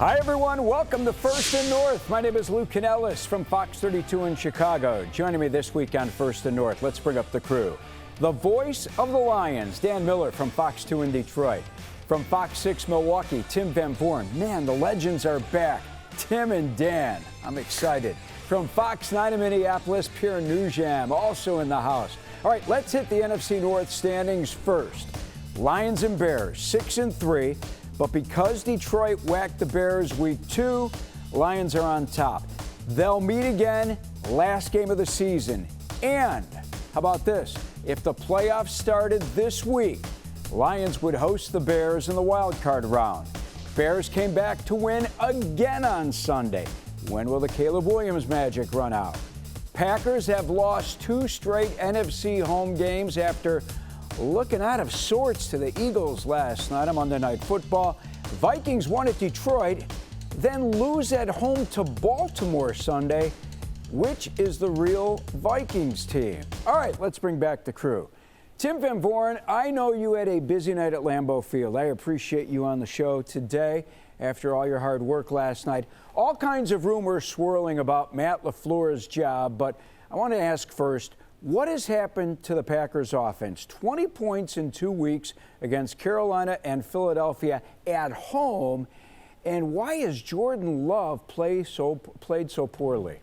Hi, everyone. Welcome to First and North. My name is Lou Canellis from Fox 32 in Chicago. Joining me this week on First and North, let's bring up the crew. The voice of the Lions, Dan Miller from Fox 2 in Detroit. From Fox 6 Milwaukee, Tim Van Voorn. Man, the legends are back. Tim and Dan. I'm excited. From Fox 9 in Minneapolis, Pierre Nugent, also in the house. All right, let's hit the NFC North standings first. Lions and Bears, 6-3. But because Detroit whacked the Bears week 2, Lions are on top. They'll meet again, last game of the season. And how about this? If the playoffs started this week, Lions would host the Bears in the wild card round. Bears came back to win again on Sunday. When will the Caleb Williams magic run out? Packers have lost 2 straight NFC home games after looking out of sorts to the Eagles last night on Monday Night Football. Vikings won at Detroit, then lose at home to Baltimore Sunday. Which is the real Vikings team? All right, let's bring back the crew. Tim Van Voorn, I know you had a busy night at Lambeau Field. I appreciate you on the show today after all your hard work last night. All kinds of rumors swirling about Matt LaFleur's job, but I want to ask first, what has happened to the Packers offense? 20 points in 2 weeks against Carolina and Philadelphia at home. And why has Jordan Love played so poorly?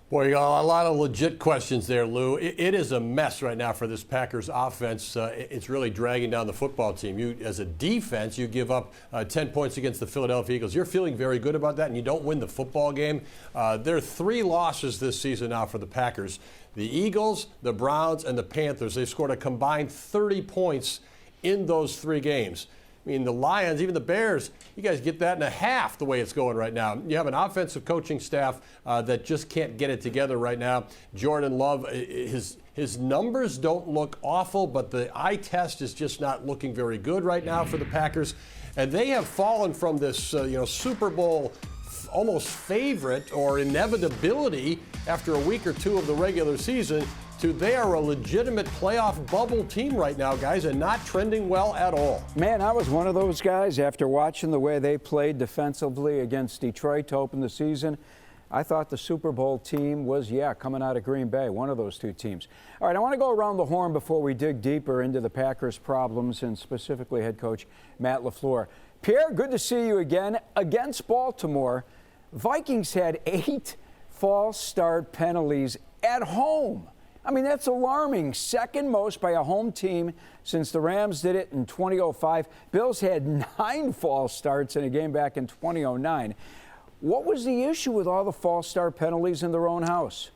Boy, you got a lot of legit questions there, Lou. It is a mess right now for this Packers offense. It's really dragging down the football team. You, as a defense, you give up 10 points against the Philadelphia Eagles. You're feeling very good about that, and you don't win the football game. There are 3 losses this season now for the Packers. The Eagles, the Browns, and the Panthers. They've scored a combined 30 points in those 3 games. I mean, the Lions, even the Bears, you guys get that in a half the way it's going right now. You have an offensive coaching staff that just can't get it together right now. Jordan Love, his numbers don't look awful, but the eye test is just not looking very good right now for the Packers. And they have fallen from this Super Bowl almost favorite or inevitability after a week or 2 of the regular season to they are a legitimate playoff bubble team right now, guys, and not trending well at all. Man, I was one of those guys after watching the way they played defensively against Detroit to open the season. I thought the Super Bowl team was, coming out of Green Bay, one of those 2 teams. All right, I want to go around the horn before we dig deeper into the Packers' problems and specifically head coach Matt LaFleur. Pierre, good to see you again. Against Baltimore, Vikings had 8 false start penalties at home. I mean, that's alarming. Second most by a home team since the Rams did it in 2005. Bills had 9 false starts in a game back in 2009. What was the issue with all the false start penalties in their own house?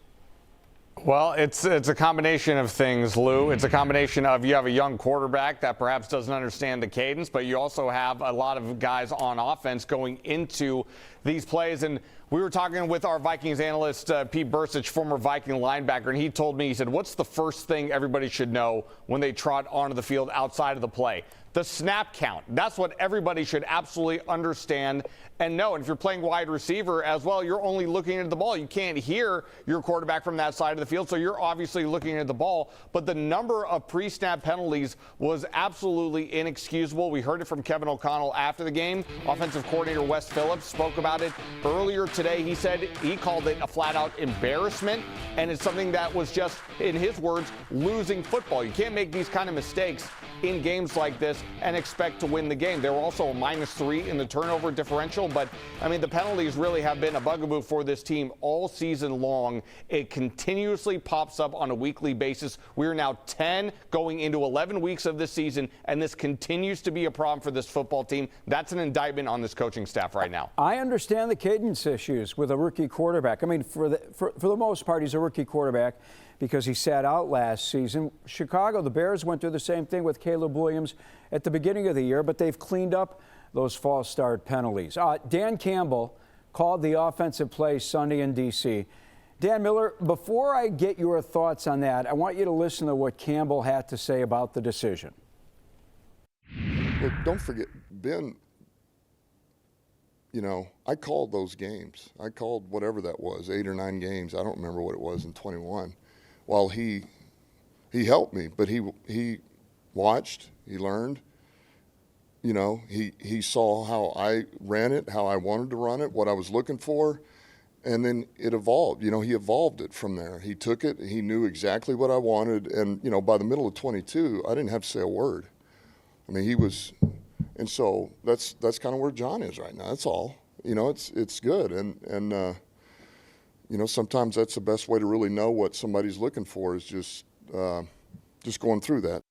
Well, it's a combination of things, Lou. It's a combination of you have a young quarterback that perhaps doesn't understand the cadence, but you also have a lot of guys on offense going into these plays. And we were talking with our Vikings analyst, Pete Bursich, former Viking linebacker, and he told me, he said, what's the first thing everybody should know when they trot onto the field outside of the play? The snap count. That's what everybody should absolutely understand and know. And if you're playing wide receiver as well, you're only looking at the ball. You can't hear your quarterback from that side of the field, so you're obviously looking at the ball. But the number of pre-snap penalties was absolutely inexcusable. We heard it from Kevin O'Connell after the game. Offensive coordinator Wes Phillips spoke about it earlier today. He said he called it a flat-out embarrassment, and it's something that was just, in his words, losing football. You can't make these kind of mistakes in games like this and expect to win the game. They were also a -3 in the turnover differential, but I mean, the penalties really have been a bugaboo for this team all season long. It continuously pops up on a weekly basis. We are now 10 going into 11 weeks of this season, and this continues to be a problem for this football team. That's an indictment on this coaching staff right now. I understand the cadence issues with a rookie quarterback. I mean, for the most part, he's a rookie quarterback because he sat out last season. Chicago, the Bears went through the same thing with Caleb Williams at the beginning of the year, but they've cleaned up those false start penalties. Dan Campbell called the offensive play Sunday in D.C. Dan Miller, before I get your thoughts on that, I want you to listen to what Campbell had to say about the decision. Look, don't forget, Ben, I called those games. I called whatever that was, 8 or 9 games. I don't remember what it was in 21. While he helped me, but he watched, he learned. You know, he saw how I ran it, how I wanted to run it, what I was looking for, and then it evolved. You know, he evolved it from there. He took it, he knew exactly what I wanted, and, you know, by the middle of 22, I didn't have to say a word. I mean, he was, and so that's kind of where John is right now. That's all. You know, it's good, and you know, sometimes that's the best way to really know what somebody's looking for is just going through that.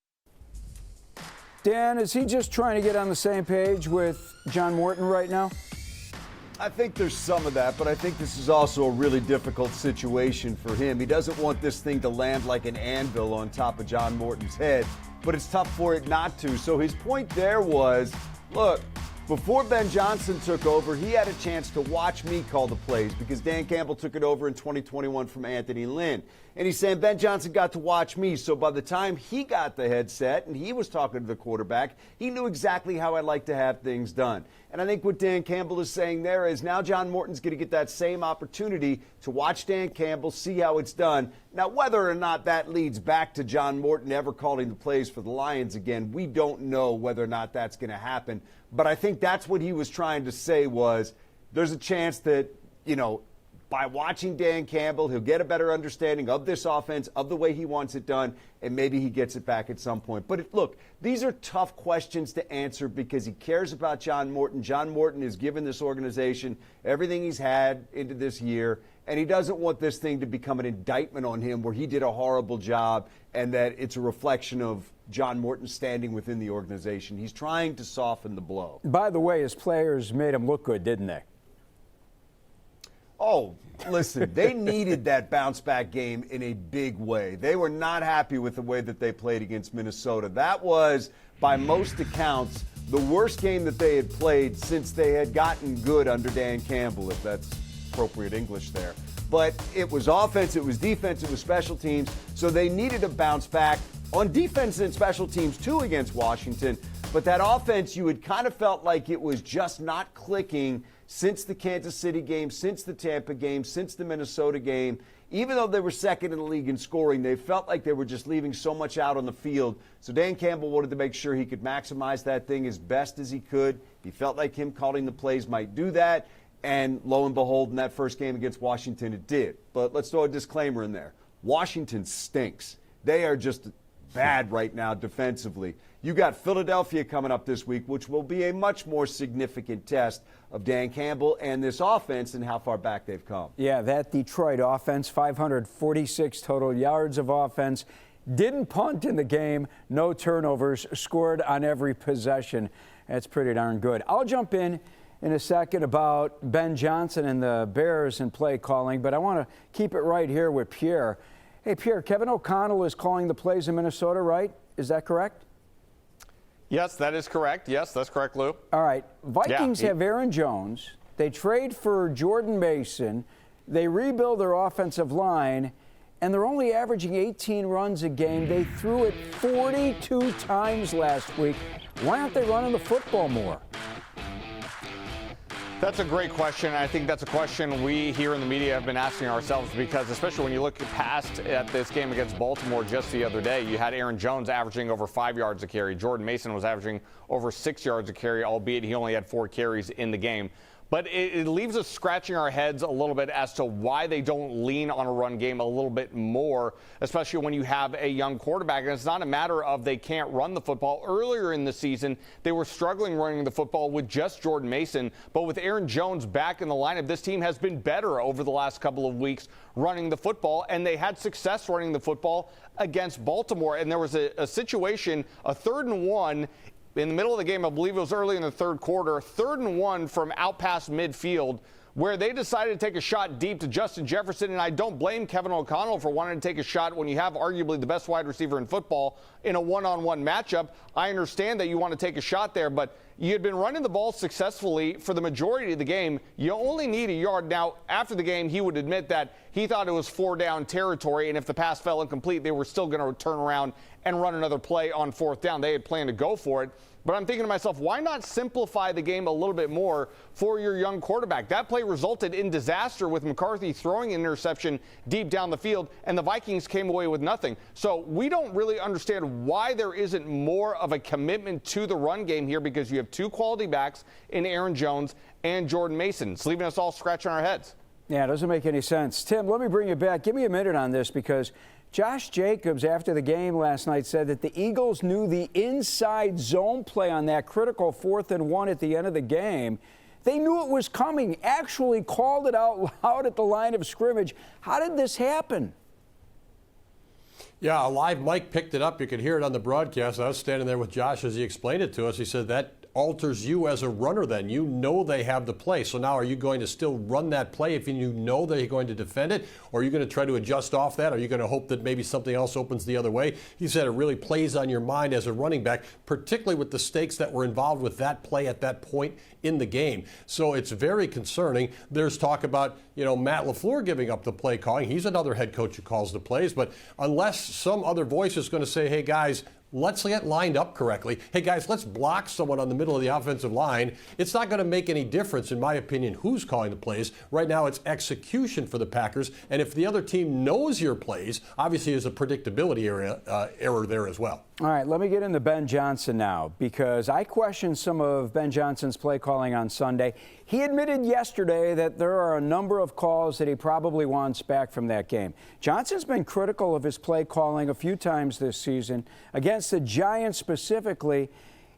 Dan, is he just trying to get on the same page with John Morton right now? I think there's some of that, but I think this is also a really difficult situation for him. He doesn't want this thing to land like an anvil on top of John Morton's head, but it's tough for it not to. So his point there was, look, before Ben Johnson took over, he had a chance to watch me call the plays because Dan Campbell took it over in 2021 from Anthony Lynn. And he's saying Ben Johnson got to watch me. So by the time he got the headset and he was talking to the quarterback, he knew exactly how I like to have things done. And I think what Dan Campbell is saying there is now John Morton's going to get that same opportunity to watch Dan Campbell, see how it's done. Now, whether or not that leads back to John Morton ever calling the plays for the Lions again, we don't know whether or not that's going to happen. But I think that's what he was trying to say was there's a chance that, you know, by watching Dan Campbell, he'll get a better understanding of this offense, of the way he wants it done, and maybe he gets it back at some point. But look, these are tough questions to answer because he cares about John Morton. John Morton has given this organization everything he's had into this year, and he doesn't want this thing to become an indictment on him where he did a horrible job and that it's a reflection of John Morton standing within the organization. He's trying to soften the blow. By the way, his players made him look good, didn't they? Oh, listen, they needed that bounce-back game in a big way. They were not happy with the way that they played against Minnesota. That was, by most accounts, the worst game that they had played since they had gotten good under Dan Campbell, if that's appropriate English there. But it was offense, it was defense, it was special teams, so they needed a bounce back on defense and special teams, too, against Washington. But that offense, you had kind of felt like it was just not clicking since the Kansas City game, since the Tampa game, since the Minnesota game. Even though they were second in the league in scoring, they felt like they were just leaving so much out on the field. So Dan Campbell wanted to make sure he could maximize that thing as best as he could. He felt like him calling the plays might do that. And lo and behold, in that first game against Washington, it did. But let's throw a disclaimer in there. Washington stinks. They are just bad right now defensively. You got Philadelphia coming up this week, which will be a much more significant test of Dan Campbell and this offense and how far back they've come. Yeah, that Detroit offense, 546 total yards of offense, didn't punt in the game, no turnovers, scored on every possession. That's pretty darn good. I'll jump in a second about Ben Johnson and the Bears and play calling, but I want to keep it right here with Pierre. Hey, Pierre, Kevin O'Connell is calling the plays in Minnesota, right? Is that correct? Yes, that is correct. Yes, that's correct, Lou. All right. Vikings have Aaron Jones. They trade for Jordan Mason. They rebuild their offensive line, and they're only averaging 18 runs a game. They threw it 42 times last week. Why aren't they running the football more? That's a great question. I think that's a question we here in the media have been asking ourselves because especially when you look past at this game against Baltimore just the other day, you had Aaron Jones averaging over 5 yards a carry. Jordan Mason was averaging over 6 yards a carry, albeit he only had 4 carries in the game. But it leaves us scratching our heads a little bit as to why they don't lean on a run game a little bit more, especially when you have a young quarterback. And it's not a matter of they can't run the football. Earlier in the season, they were struggling running the football with just Jordan Mason. But with Aaron Jones back in the lineup, this team has been better over the last couple of weeks running the football. And they had success running the football against Baltimore. And there was a situation, a 3rd and 1, in the middle of the game, I believe it was early in the third quarter, 3rd and 1 from out past midfield, where they decided to take a shot deep to Justin Jefferson. And I don't blame Kevin O'Connell for wanting to take a shot when you have arguably the best wide receiver in football in a one-on-one matchup. I understand that you want to take a shot there, but you had been running the ball successfully for the majority of the game. You only need a yard. Now, after the game, he would admit that he thought it was 4-down territory, and if the pass fell incomplete, they were still going to turn around and run another play on 4th down. They had planned to go for it. But I'm thinking to myself, why not simplify the game a little bit more for your young quarterback? That play resulted in disaster with McCarthy throwing an interception deep down the field, and the Vikings came away with nothing. So we don't really understand why there isn't more of a commitment to the run game here because you have have two quality backs in Aaron Jones and Jordan Mason. It's leaving us all scratching our heads. Yeah, it doesn't make any sense. Tim, let me bring you back. Give me a minute on this, because Josh Jacobs, after the game last night, said that the Eagles knew the inside zone play on that critical 4th and 1 at the end of the game. They knew it was coming, actually called it out loud at the line of scrimmage. How did this happen? Yeah, a live mic picked it up. You could hear it on the broadcast. I was standing there with Josh as he explained it to us. He said that alters you as a runner then. You know they have the play. So now are you going to still run that play if you know they're going to defend it? Or are you going to try to adjust off that? Are you going to hope that maybe something else opens the other way? He said it really plays on your mind as a running back, particularly with the stakes that were involved with that play at that point in the game. So it's very concerning. There's talk about, Matt LaFleur giving up the play calling. He's another head coach who calls the plays. But unless some other voice is going to say, hey, guys, let's get lined up correctly. Hey, guys, let's block someone on the middle of the offensive line. It's not going to make any difference, in my opinion, who's calling the plays. Right now, it's execution for the Packers. And if the other team knows your plays, obviously there's a predictability error there as well. All right, let me get into Ben Johnson now, because I questioned some of Ben Johnson's play calling on Sunday. He admitted yesterday that there are a number of calls that he probably wants back from that game. Johnson's been critical of his play calling a few times this season. Against the Giants specifically,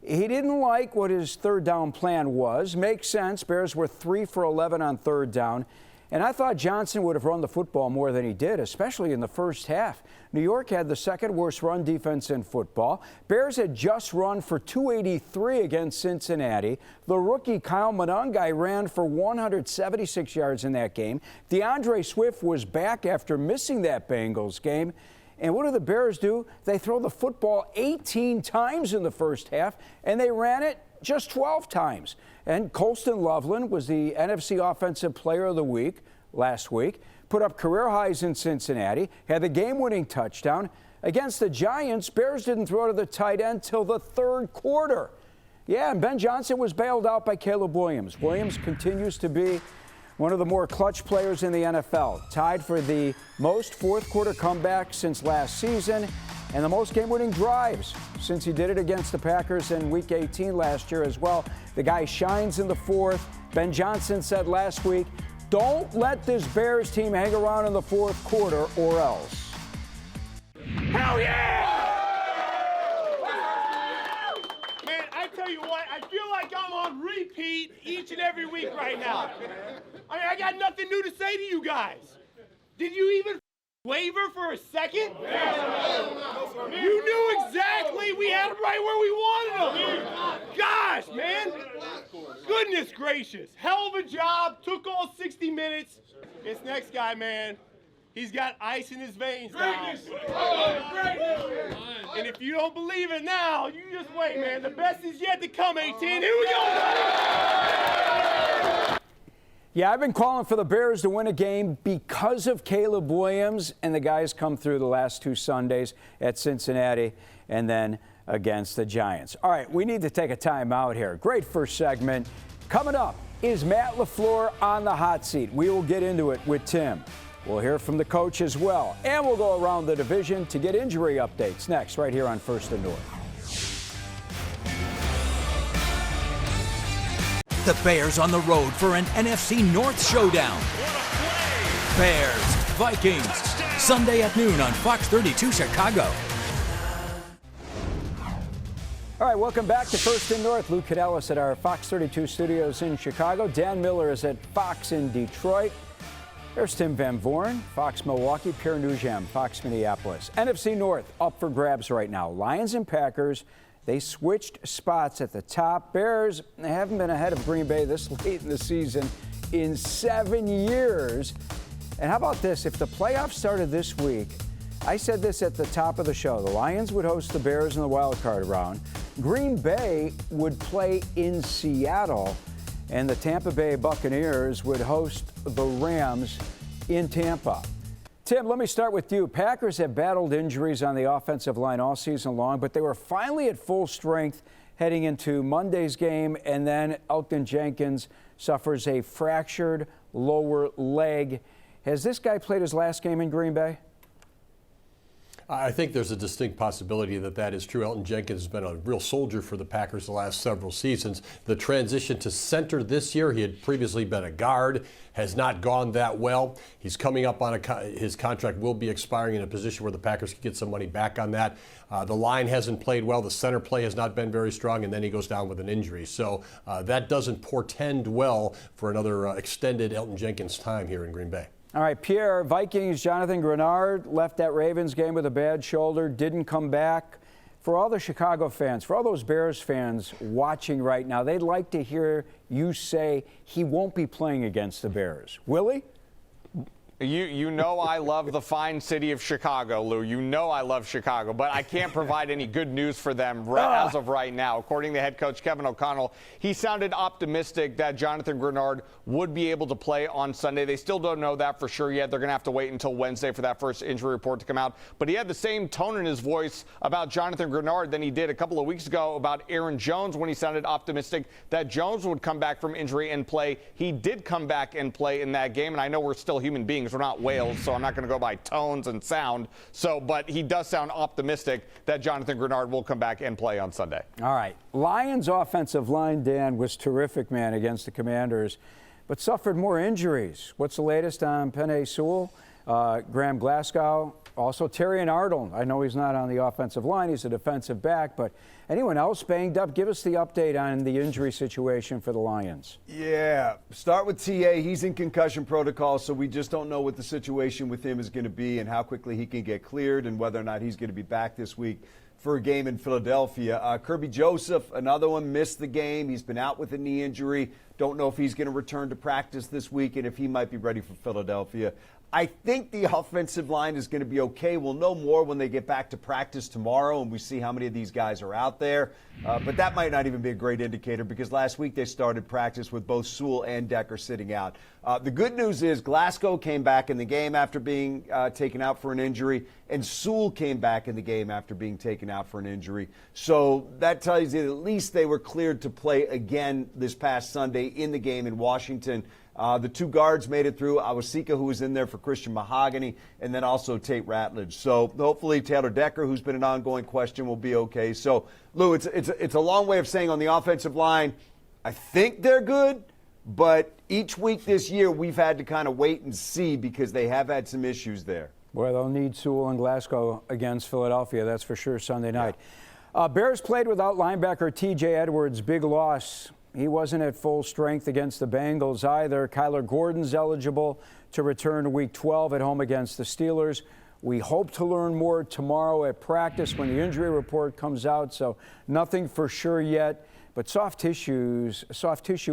he didn't like what his third down plan was. Makes sense. Bears were 3 for 11 on third down. And I thought Johnson would have run the football more than he did, especially in the first half. New York had the second worst run defense in football. Bears had just run for 283 against Cincinnati. The rookie Kyle Monangai ran for 176 yards in that game. DeAndre Swift was back after missing that Bengals game. And what do the Bears do? They throw the football 18 times in the first half, and they ran it just 12 times. And Colston Loveland was the NFC Offensive Player of the Week last week, put up career highs in Cincinnati, had the game-winning touchdown. Against the Giants, Bears didn't throw to the tight end till the third quarter. Yeah, and Ben Johnson was bailed out by Caleb Williams. Williams continues to be one of the more clutch players in the NFL, tied for the most fourth-quarter comebacks since last season and the most game-winning drives since he did it against the Packers in Week 18 last year as well. The guy shines in the fourth. Ben Johnson said last week, don't let this Bears team hang around in the fourth quarter or else. Hell yeah! Man, I tell you what, I feel like I'm on repeat each and every week right now. I mean, I got nothing new to say to you guys. Did you even waver for a second? You knew exactly we had them right where we wanted them. Gosh, man. Goodness gracious. Hell of a job. Took all 60 minutes. This next guy, man, he's got ice in his veins now. And if you don't believe it now, you just wait, man. The best is yet to come, 18. Here we go. Yeah, I've been calling for the Bears to win a game because of Caleb Williams, and the guys come through the last two Sundays at Cincinnati and then against the Giants. All right, we need to take a time out here. Great first segment. Coming up, is Matt LaFleur on the hot seat? We will get into it with Tim. We'll hear from the coach as well, and we'll go around the division to get injury updates next right here on First and North. The Bears on the road for an NFC North showdown. Bears, Vikings, Sunday at noon on Fox 32 Chicago. All right, welcome back to First and North. Lou Canellis at our Fox 32 studios in Chicago. Dan Miller is at Fox in Detroit. There's Tim Van Vooren, Fox Milwaukee. Pierre Nugent, Fox Minneapolis. NFC North up for grabs right now. Lions and Packers. They switched spots at the top. Bears haven't been ahead of Green Bay this late in the season in 7 years. And how about this? If the playoffs started this week, I said this at the top of the show. The Lions would host the Bears in the wild card round. Green Bay would play in Seattle, and the Tampa Bay Buccaneers would host the Rams in Tampa. Tim, let me start with you. Packers have battled injuries on the offensive line all season long, but they were finally at full strength heading into Monday's game, and then Elgton Jenkins suffers a fractured lower leg. Has this guy played his last game in Green Bay? I think there's a distinct possibility that that is true. Elton Jenkins has been a real soldier for the Packers the last several seasons. The transition to center this year, he had previously been a guard, has not gone that well. He's coming up on his contract will be expiring in a position where the Packers can get some money back on that. The line hasn't played well. The center play has not been very strong, and then he goes down with an injury. So that doesn't portend well for another extended Elton Jenkins time here in Green Bay. All right, Pierre, Vikings, Jonathan Grenard left that Ravens game with a bad shoulder, didn't come back. For all the Chicago fans, for all those Bears fans watching right now, they'd like to hear you say he won't be playing against the Bears. Will he? You know I love the fine city of Chicago, Lou. You know I love Chicago, but I can't provide any good news for them as of right now. According to head coach Kevin O'Connell, he sounded optimistic that Jonathan Grenard would be able to play on Sunday. They still don't know that for sure yet. They're going to have to wait until Wednesday for that first injury report to come out. But he had the same tone in his voice about Jonathan Grenard than he did a couple of weeks ago about Aaron Jones when he sounded optimistic that Jones would come back from injury and play. He did come back and play in that game, and I know we're still human beings. We're not whales, so I'm not going to go by tones and sound. But he does sound optimistic that Jonathan Grenard will come back and play on Sunday. All right. Lions offensive line, Dan, was terrific, man, against the Commanders, but suffered more injuries. What's the latest on Penei Sewell, Graham Glasgow, also Terry and Arnold? I know he's not on the offensive line. He's a defensive back, but anyone else banged up? Give us the update on the injury situation for the Lions. Yeah, start with TA. He's in concussion protocol, so we just don't know what the situation with him is going to be and how quickly he can get cleared and whether or not he's going to be back this week for a game in Philadelphia. Kirby Joseph, another one, missed the game. He's been out with a knee injury. Don't know if he's going to return to practice this week and if he might be ready for Philadelphia. I think the offensive line is going to be okay. We'll know more when they get back to practice tomorrow and we see how many of these guys are out there. But that might not even be a great indicator because last week they started practice with both Sewell and Decker sitting out. The good news is Glasgow came back in the game after being taken out for an injury, and Sewell came back in the game after being taken out for an injury. So that tells you that at least they were cleared to play again this past Sunday in the game in Washington. The two guards made it through. Awosika, who was in there for Christian Mahogany, and then also Tate Ratledge. So hopefully Taylor Decker, who's been an ongoing question, will be okay. So, Lou, it's a long way of saying on the offensive line, I think they're good, but each week this year we've had to kind of wait and see because they have had some issues there. Well, they'll need Sewell and Glasgow against Philadelphia, that's for sure, Sunday night. Bears played without linebacker T.J. Edwards, big loss. He wasn't at full strength against the Bengals either. Kyler Gordon's eligible to return to Week 12 at home against the Steelers. We hope to learn more tomorrow at practice when the injury report comes out, so nothing for sure yet. But soft tissue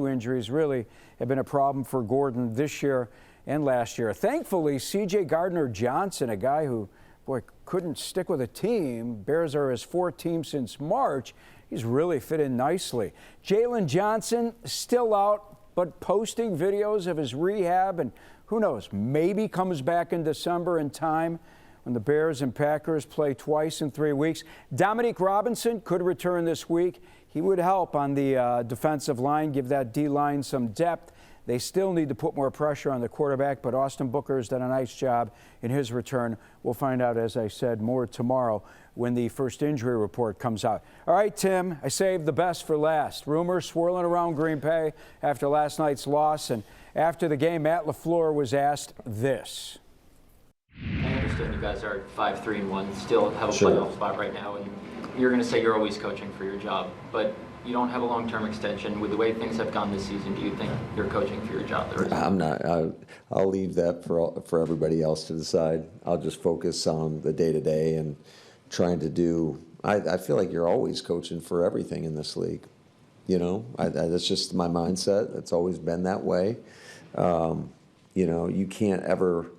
injuries really have been a problem for Gordon this year and last year. Thankfully, C.J. Gardner-Johnson, a guy who, couldn't stick with a team. Bears are his fourth team since March. He's really fit in nicely. Jalen Johnson still out, but posting videos of his rehab, and who knows, maybe comes back in December in time when the Bears and Packers play twice in 3 weeks. Dominique Robinson could return this week. He would help on the defensive line, give that D-line some depth. They still need to put more pressure on the quarterback, but Austin Booker's done a nice job in his return. We'll find out, as I said, more tomorrow when the first injury report comes out. All right, Tim, I saved the best for last. Rumors swirling around Green Bay after last night's loss, and after the game, Matt LaFleur was asked this. I understand you guys are 5-3-1, still have a playoff spot right now, and you're going to say you're always coaching for your job, but you don't have a long-term extension. With the way things have gone this season, do you think you're coaching for your job? I'm not. I'll leave that for everybody else to decide. I'll just focus on the day-to-day and trying to do. I feel like you're always coaching for everything in this league. You know, that's just my mindset. It's always been that way. You know, you can't ever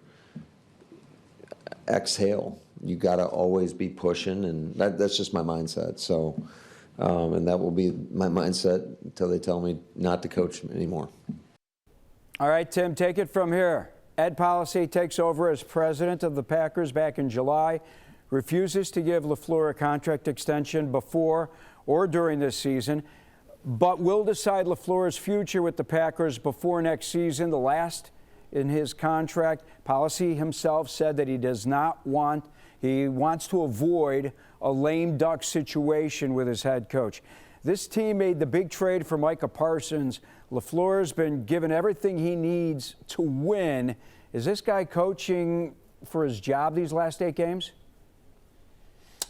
exhale. You got to always be pushing, and that's just my mindset. So. And that will be my mindset until they tell me not to coach anymore. All right, Tim, take it from here. Ed Policy takes over as president of the Packers back in July, refuses to give LaFleur a contract extension before or during this season, but will decide LaFleur's future with the Packers before next season, the last in his contract. Policy himself said that he does not want He wants to avoid a lame duck situation with his head coach. This team made the big trade for Micah Parsons. LaFleur's been given everything he needs to win. Is this guy coaching for his job these last 8 games?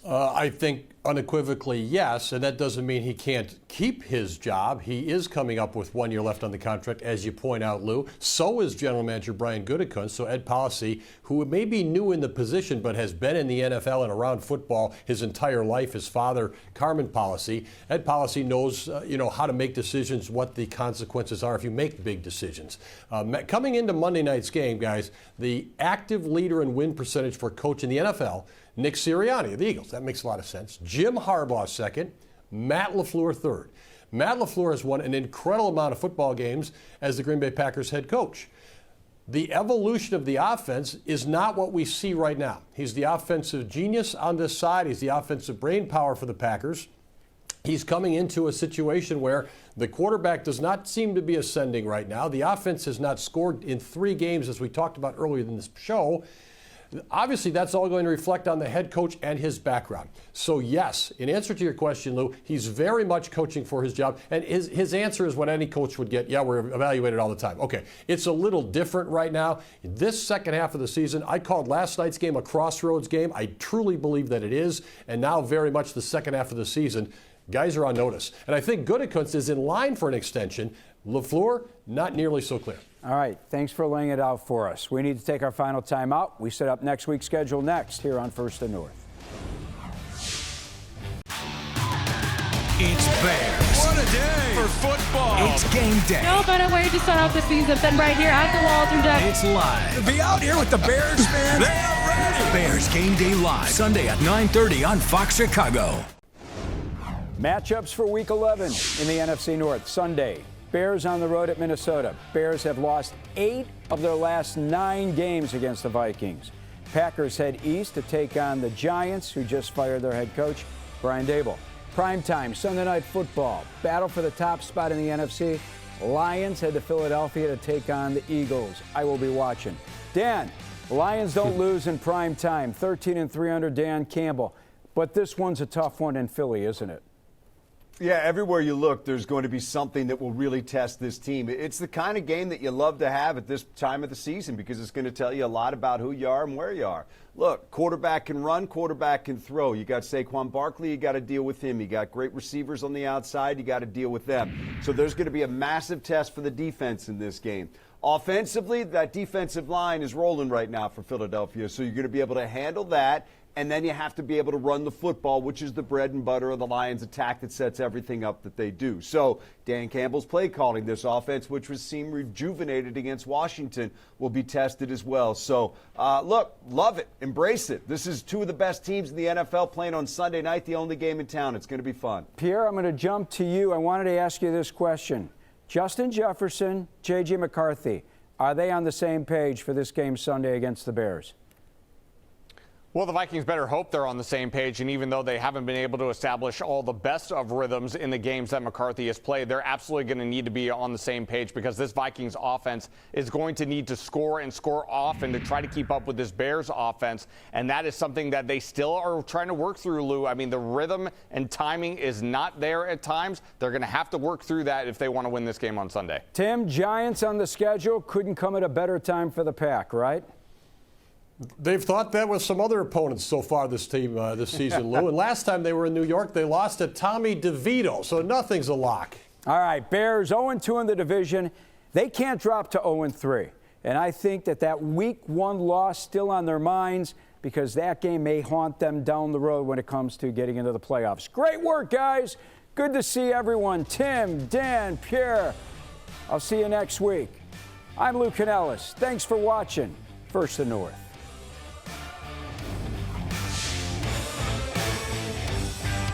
I think unequivocally yes, and that doesn't mean he can't keep his job. He is coming up with 1 year left on the contract, as you point out, Lou. So is General Manager Brian Gutekunst. So Ed Policy, who may be new in the position but has been in the NFL and around football his entire life, his father, Carmen Policy. Ed Policy knows, how to make decisions, what the consequences are if you make big decisions. Coming into Monday night's game, guys, the active leader in win percentage for coach in the NFL, Nick Sirianni of the Eagles. That makes a lot of sense. Jim Harbaugh second, Matt LaFleur third. Matt LaFleur has won an incredible amount of football games as the Green Bay Packers head coach. The evolution of the offense is not what we see right now. He's the offensive genius on this side. He's the offensive brain power for the Packers. He's coming into a situation where the quarterback does not seem to be ascending right now. The offense has not scored in 3 games, as we talked about earlier in this show. Obviously, that's all going to reflect on the head coach and his background. So, yes, in answer to your question, Lou, he's very much coaching for his job. And his answer is what any coach would get. Yeah, we're evaluated all the time. Okay, it's a little different right now. This second half of the season, I called last night's game a crossroads game. I truly believe that it is. And now very much the second half of the season, guys are on notice. And I think Gutekunst is in line for an extension. LaFleur, not nearly so clear. All right, thanks for laying it out for us. We need to take our final time out. We set up next week's schedule next here on First and North. It's Bears. What a day for football. It's game day. No better way to start off the season than right here at the Walter Duck. It's live. Be out here with the Bears fans. They're ready. Bears game day live Sunday at 9:30 on Fox Chicago. Matchups for Week 11 in the NFC North. Sunday, Bears on the road at Minnesota. Bears have lost 8 of their last 9 games against the Vikings. Packers head east to take on the Giants, who just fired their head coach, Brian Daboll. Primetime Sunday Night Football. Battle for the top spot in the NFC. Lions head to Philadelphia to take on the Eagles. I will be watching. Dan, Lions don't lose in prime time. 13-3 under Dan Campbell. But this one's a tough one in Philly, isn't it? Yeah, everywhere you look, there's going to be something that will really test this team. It's the kind of game that you love to have at this time of the season because it's going to tell you a lot about who you are and where you are. Look, quarterback can run, quarterback can throw. You got Saquon Barkley, you got to deal with him. You got great receivers on the outside, you got to deal with them. So there's going to be a massive test for the defense in this game. Offensively, that defensive line is rolling right now for Philadelphia, so you're going to be able to handle that. And then you have to be able to run the football, which is the bread and butter of the Lions' attack that sets everything up that they do. So Dan Campbell's play calling, this offense, which was seen rejuvenated against Washington, will be tested as well. So, look, love it. Embrace it. This is 2 of the best teams in the NFL playing on Sunday night, the only game in town. It's going to be fun. Pierre, I'm going to jump to you. I wanted to ask you this question. Justin Jefferson, JJ McCarthy, are they on the same page for this game Sunday against the Bears? Well, the Vikings better hope they're on the same page, and even though they haven't been able to establish all the best of rhythms in the games that McCarthy has played, they're absolutely going to need to be on the same page because this Vikings offense is going to need to score and score often to try to keep up with this Bears offense, and that is something that they still are trying to work through, Lou. I mean, the rhythm and timing is not there at times. They're going to have to work through that if they want to win this game on Sunday. Tim, Giants on the schedule couldn't come at a better time for the Pack, right? They've thought that with some other opponents so far this season, Lou. And last time they were in New York, they lost to Tommy DeVito, so nothing's a lock. All right, Bears 0-2 in the division. They can't drop to 0-3. And I think that Week 1 loss still on their minds because that game may haunt them down the road when it comes to getting into the playoffs. Great work, guys. Good to see everyone. Tim, Dan, Pierre. I'll see you next week. I'm Lou Canellis. Thanks for watching First and North.